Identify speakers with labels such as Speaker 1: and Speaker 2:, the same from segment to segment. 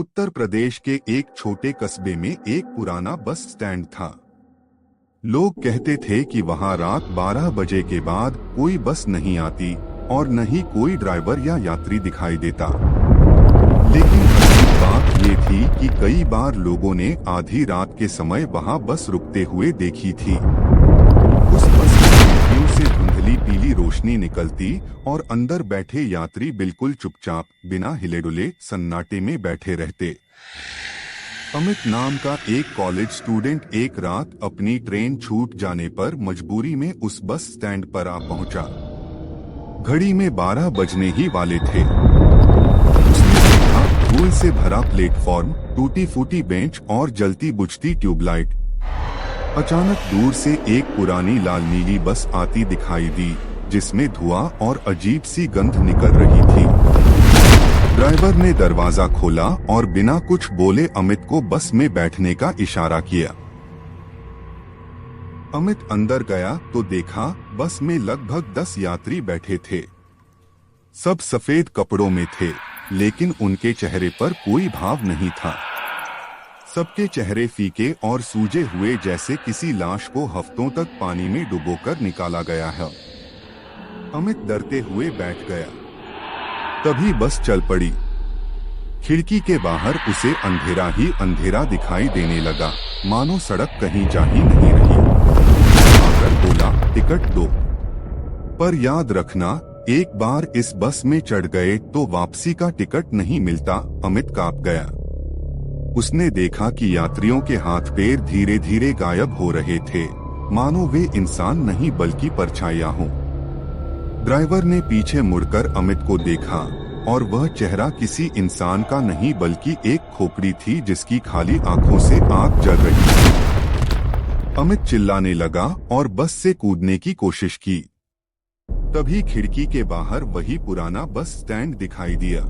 Speaker 1: उत्तर प्रदेश के एक छोटे कस्बे में एक पुराना बस स्टैंड था। लोग कहते थे कि वहां रात 12 बजे के बाद कोई बस नहीं आती और न ही कोई ड्राइवर या यात्री दिखाई देता। लेकिन अजीब बात ये थी कि कई बार लोगों ने आधी रात के समय वहां बस रुकते हुए देखी थी। उस बस की खिड़कियों से धुंधली पीली रोशनी निकलती और अंदर बैठे यात्री बिल्कुल चुपचाप बिना हिले डुले सन्नाटे में बैठे रहते। अमित नाम का एक कॉलेज स्टूडेंट एक रात अपनी ट्रेन छूट जाने पर मजबूरी में उस बस स्टैंड पर आ पहुंचा। घड़ी में 12 बजने ही वाले थे। उसने देखा धूल से भरा प्लेटफॉर्म, टूटी फूटी बेंच और जलती बुझती ट्यूबलाइट। अचानक दूर से एक पुरानी लाल नीली बस आती दिखाई दी, जिसमें धुआं और अजीब सी गंध निकल रही थी। ड्राइवर ने दरवाजा खोला और बिना कुछ बोले अमित को बस में बैठने का इशारा किया। अमित अंदर गया तो देखा बस में लगभग 10 यात्री बैठे थे। सब सफेद कपड़ों में थे, लेकिन उनके चेहरे पर कोई भाव नहीं था। सबके चेहरे फीके और सूजे हुए, जैसे किसी लाश को हफ्तों तक पानी में डुबोकर निकाला गया है। अमित डरते हुए बैठ गया। तभी बस चल पड़ी। खिड़की के बाहर उसे अंधेरा ही अंधेरा दिखाई देने लगा, मानो सड़क कहीं जा ही नहीं रही। आकर बोला, टिकट दो। पर याद रखना, एक बार इस बस में चढ़ गए तो वापसी का टिकट नहीं मिलता। अमित कांप गया। उसने देखा कि यात्रियों के हाथ पैर धीरे धीरे गायब हो रहे थे, मानो वे इंसान नहीं बल्कि परछाइयां हों। ड्राइवर ने पीछे मुड़कर अमित को देखा और वह चेहरा किसी इंसान का नहीं बल्कि एक खोपड़ी थी, जिसकी खाली आंखों से आग जल रही थी। अमित चिल्लाने लगा और बस से कूदने की कोशिश की। तभी खिड़की के बाहर वही पुराना बस स्टैंड दिखाई दिया।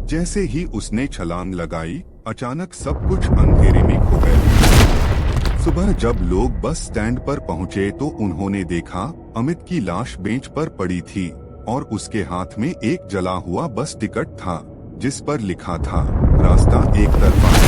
Speaker 1: जैसे ही उसने छलांग लगाई, अचानक सब कुछ अंधेरे में खो गया। सुबह जब लोग बस स्टैंड पर पहुंचे तो उन्होंने देखा अमित की लाश बेंच पर पड़ी थी और उसके हाथ में एक जला हुआ बस टिकट था, जिस पर लिखा था, रास्ता एक तरफा।